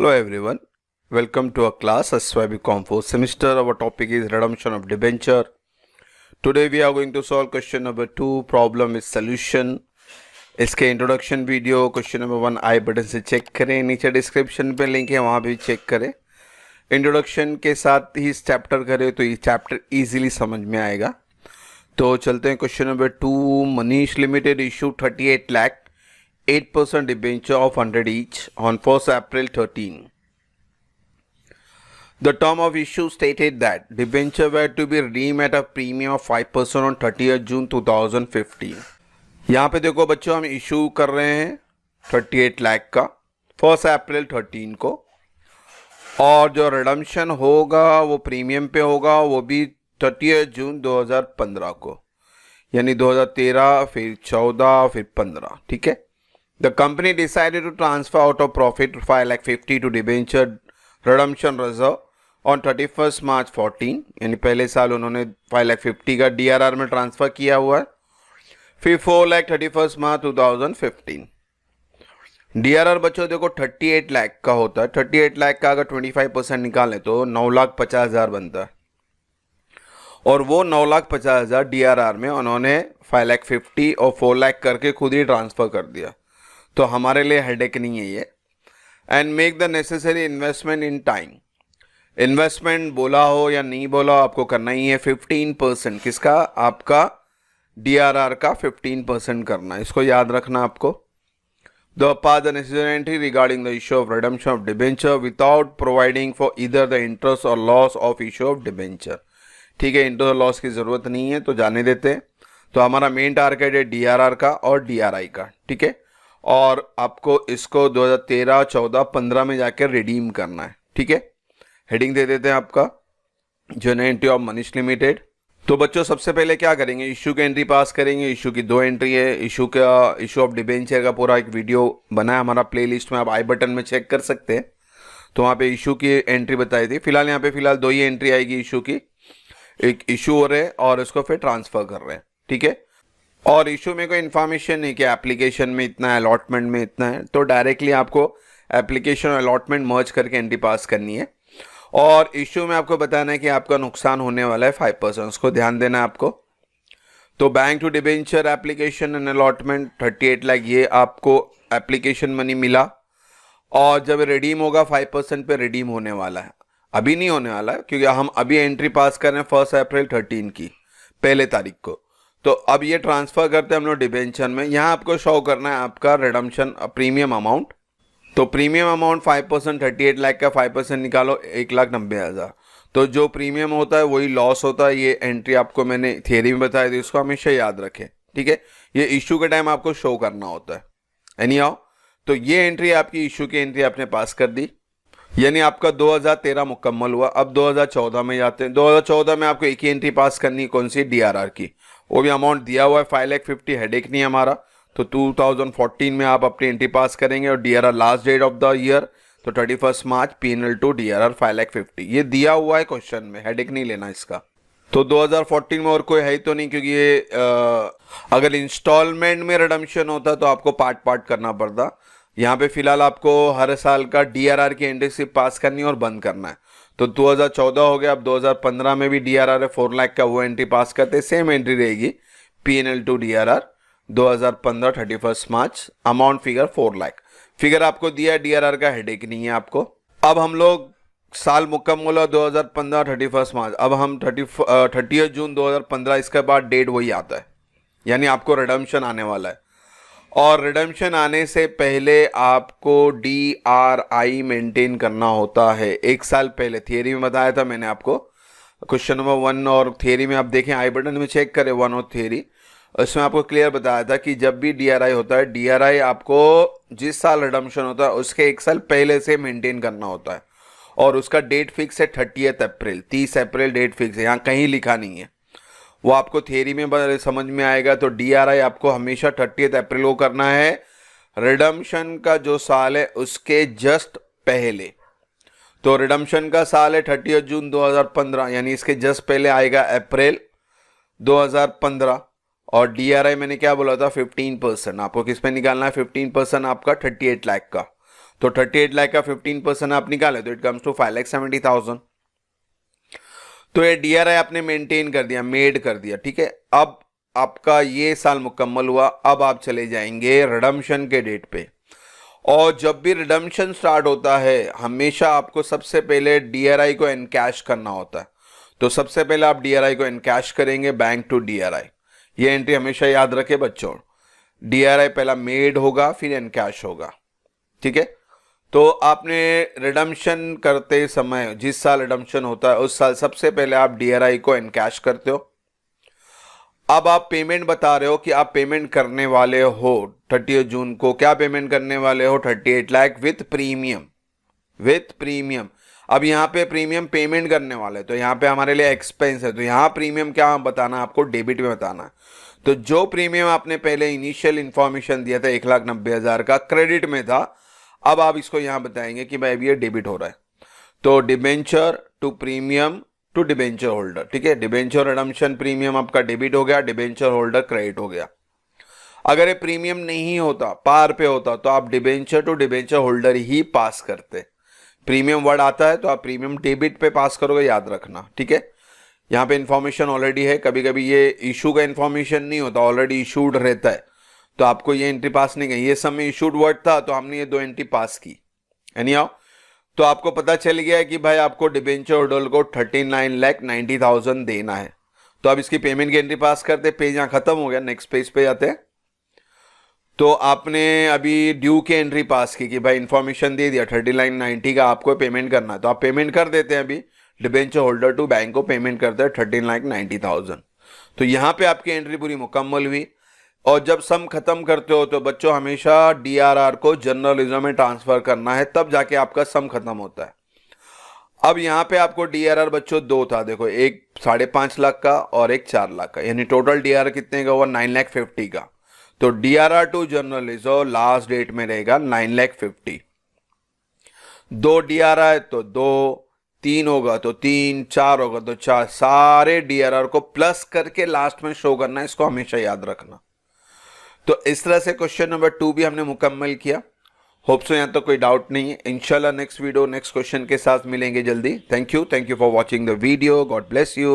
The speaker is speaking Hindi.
Hello everyone, welcome to our class SYB Com 4th semester. Our topic is redemption of debenture. Today we are going to solve question number 2, problem with solution. इसके इंट्रोडक्शन वीडियो क्वेश्चन नंबर 1 आई बटन से चेक करें, नीचे डिस्क्रिप्शन पे लिंक है वहाँ भी चेक करें. इंट्रोडक्शन के साथ ही इस चैप्टर करें तो ये चैप्टर इजीली समझ में आएगा. तो चलते हैं question number 2. Manish limited issue 38 lakh 8% debenture of 100 each on 1st April 13. The term of issue stated that debenture were to be redeemed at a premium of 5% on 30th June 2015. यहाँ पे देखो बच्चों, हम इशू कर रहे हैं 38 लाख का 1st अप्रैल 13 को, और जो रिडम्पशन होगा वो प्रीमियम पे होगा, वो भी 30 जून 2015 को, यानी 2013 फिर 14 फिर 15. ठीक है. The company decided to transfer out of profit 5,50,000 to debenture redemption reserve on 31st March 14. यानी पहले साल उन्होंने 5,50,000 का DRR में ट्रांसफ़र किया हुआ है. फिर 4,31st March 2015. DRR बच्चों देखो 38 लाख का होता है. 38 लाख का अगर 25% निकालें तो 9,50,000 बनता है, और वो 9,50,000 DRR में उन्होंने 5,50,000 और 4 लाख करके खुद ही ट्रांसफ़र कर दिया. तो हमारे लिए हेडेक नहीं है ये. And make the necessary investment in time. Investment बोला हो या नहीं बोला हो, आपको करना ही है 15%. किसका? आपका DRR का 15% करना है. इसको याद रखना आपको. The pass the necessary entry regarding the issue of redemption of debenture without providing for either the interest और loss of issue of debenture. ठीक है, इंटरेस्ट और लॉस की ज़रूरत नहीं है तो जाने देते हैं. तो हमारा मेन टारगेट है DRR का और DRI का. ठीक है, और आपको इसको 2013, 14, 15 में जाकर रिडीम करना है. ठीक है, हेडिंग दे देते हैं आपका general entry of Manish limited. तो बच्चों सबसे पहले क्या करेंगे, इशू की एंट्री पास करेंगे. इशू की 2 एंट्री है. इशू ऑफ डिबेंचर का पूरा एक वीडियो बना है हमारा प्लेलिस्ट में, आप आई बटन में चेक कर सकते हैं. तो वहाँ पे इशू की एंट्री बताई थी. फिलहाल यहाँ पे 2 ही एंट्री आएगी इशू की. एक इशू हो रहे और उसको फिर ट्रांसफर कर रहे हैं. ठीक है, और इशू में कोई इन्फॉर्मेशन नहीं कि एप्लीकेशन में इतना है, अलॉटमेंट में इतना है. तो डायरेक्टली आपको एप्लीकेशन और अलॉटमेंट मर्ज करके एंट्री पास करनी है. और इशू में आपको बताना है कि आपका नुकसान होने वाला है 5%. उसको ध्यान देना है आपको. तो bank to debenture application and allotment 38 lakh, ये आपको एप्लीकेशन मनी मिला, और जब रिडीम होगा 5% पे रिडीम होने वाला है. अभी नहीं होने वाला है क्योंकि हम अभी एंट्री पास कर रहे हैं 1 अप्रैल 13 की, पहले तारीख को. तो अब ये ट्रांसफ़र करते हैं हम लोग डिबेंचर में. यहाँ आपको शो करना है आपका रिडम्पशन प्रीमियम अमाउंट. तो प्रीमियम अमाउंट 5%, 38 लाख का 5% निकालो 1,90,000. तो जो प्रीमियम होता है वही लॉस होता है. ये एंट्री आपको मैंने थियरी में बताई थी, इसको हमेशा याद रखें. ठीक है, ये इशू के टाइम आपको शो करना होता है. एनी हाउ, तो ये एंट्री आपकी इशू की एंट्री आपने पास कर दी, यानी आपका 2013 मुकम्मल हुआ. अब 2014 में जाते हैं. 2014 में आपको एक ही एंट्री पास करनी है, कौन सी? DRR की. वो भी अमाउंट दिया हुआ है 5,50,000. हेडेक नहीं है हमारा. तो 2014 में आप अपनी एंट्री पास करेंगे, और DRR last date of the year तो 31 मार्च P&L टू DRR 5,50,000. ये दिया हुआ है क्वेश्चन में, हेडेक नहीं लेना इसका. तो 2014 में और कोई है ही तो नहीं, क्योंकि ये अगर इंस्टॉलमेंट में रिडम्पशन होता तो आपको पार्ट करना पड़ता. यहाँ पे फिलहाल आपको हर साल का DRR की एंट्री सिर्फ पास करनी है और बंद करना है. तो 2014 हो गया. अब 2015 में भी DRR है 4 लाख का, वो एंट्री पास करते, सेम एंट्री रहेगी P&L to DRR 2015 31 March. Amount figure 4 lakh figure आपको दिया है. DRR का हेडेक नहीं है आपको. अब हम लोग साल मुकम्मल हुआ 2015 31 मार्च. अब हम 30 जून 2015, इसके बाद डेट वही आता है, यानी आपको रिडम्पशन आने वाला है. और रिडम्पशन आने से पहले आपको DRI मेंटेन करना होता है 1 साल पहले. थियरी में बताया था मैंने आपको, क्वेश्चन नंबर 1 और थियरी में आप देखें, आई बटन में चेक करें 1 और थियरी. उसमें आपको क्लियर बताया था कि जब भी DRI होता है, DRI आपको जिस साल रिडम्पशन होता है उसके 1 साल पहले से मेंटेन करना होता है. और उसका डेट फिक्स है 30 अप्रैल, 30 अप्रैल डेट फिक्स है. यहाँ कहीं लिखा नहीं है, वो आपको थियरी में समझ में आएगा. तो DRI आपको हमेशा 30 अप्रैल को करना है. रिडम्पशन का जो साल है उसके जस्ट पहले. तो रिडम्पशन का साल है 30 जून 2015, यानी इसके जस्ट पहले आएगा अप्रैल 2015. और DRI मैंने क्या बोला था? 15%. आपको किस पे निकालना है? 15% आपका 38 लाख का. तो 38 लाख का 15% आप निकाले तो इट कम्स टू 5,70,000। तो ये DRI आपने मेंटेन कर दिया, मेड कर दिया, ठीक है। अब आपका ये साल मुकम्मल हुआ, अब आप चले जाएंगे रिडम्पशन के डेट पे। और जब भी रिडम्पशन स्टार्ट होता है हमेशा आपको सबसे पहले DRI को एनकैश करना होता है। तो सबसे पहले आप DRI को एनकैश करेंगे, बैंक टू DRI। ये एंट्री हमेशा याद रखे बच्चों, DRI पहला मेड होगा फिर एनकैश होगा, ठीक है। तो आपने रिडम्पशन करते समय, जिस साल रिडम्पशन होता है उस साल सबसे पहले आप DRI को एनकैश करते हो। अब आप पेमेंट बता रहे हो कि आप पेमेंट करने वाले हो 30 जून को, क्या पेमेंट करने वाले हो, 38 lakh with premium, with premium. अब यहाँ पे प्रीमियम पेमेंट करने वाले, तो यहाँ पे हमारे लिए एक्सपेंस है, तो यहाँ प्रीमियम क्या बताना, आपको डेबिट में बताना है। तो जो प्रीमियम आपने पहले इनिशियल इंफॉर्मेशन दिया था 1,90,000 का, क्रेडिट में था, अब आप इसको यहाँ बताएंगे कि भाई अभी ये डेबिट हो रहा है। तो debenture to premium to debenture holder, ठीक है। डिबेंचर रिडम्पशन प्रीमियम आपका डेबिट हो गया, डिबेंचर होल्डर क्रेडिट हो गया। अगर ये प्रीमियम नहीं होता, पार पे होता, तो आप डिबेंचर टू डिबेंचर होल्डर ही पास करते। प्रीमियम वर्ड आता है तो आप प्रीमियम डेबिट पे पास करोगे, याद रखना, ठीक है। यहाँ पे इंफॉर्मेशन ऑलरेडी है, कभी कभी ये इशू का इंफॉर्मेशन नहीं होता, ऑलरेडी इशूड रहता है, तो आपको ये एंट्री पास नहीं गई। ये समय इशूड वर्ड था तो हमने ये 2 एंट्री पास की, एनी हाउ। तो आपको पता चल गया है कि भाई आपको डिबेंचर होल्डर को 39,90,000 देना है। तो अब इसकी पेमेंट की एंट्री पास करते, पेज यहाँ खत्म हो गया, नेक्स्ट पेज पे जाते हैं। तो आपने अभी ड्यू की एंट्री पास की कि भाई इंफॉर्मेशन दे दिया 39,90 का आपको पेमेंट करना है, तो आप पेमेंट कर देते हैं। अभी डिबेंचर होल्डर टू बैंक को पेमेंट करते हैं 39,90,000। तो यहाँ पे आपकी एंट्री पूरी मुकम्मल हुई। और जब सम खत्म करते हो तो बच्चों हमेशा DRR को जनरल रिजर्व में ट्रांसफर करना है, तब जाके आपका सम खत्म होता है। अब यहाँ पे आपको DRR बच्चों 2 था, देखो, एक 5.5 लाख का और एक 4 लाख का, यानी टोटल DRR कितने का हुआ, 9,50,000 का। तो DRR to general reserve last date में रहेगा 9,50,000। 2 DRR तो 2, 3 होगा तो 3, 4 होगा तो 4, सारे DRR को प्लस करके लास्ट में शो करना है, इसको हमेशा याद रखना। तो इस तरह से क्वेश्चन नंबर 2 भी हमने मुकम्मल किया। होप सो यहाँ तो कोई डाउट नहीं है। इंशाल्लाह नेक्स्ट वीडियो नेक्स्ट क्वेश्चन के साथ मिलेंगे जल्दी। Thank you for watching the video. God bless you.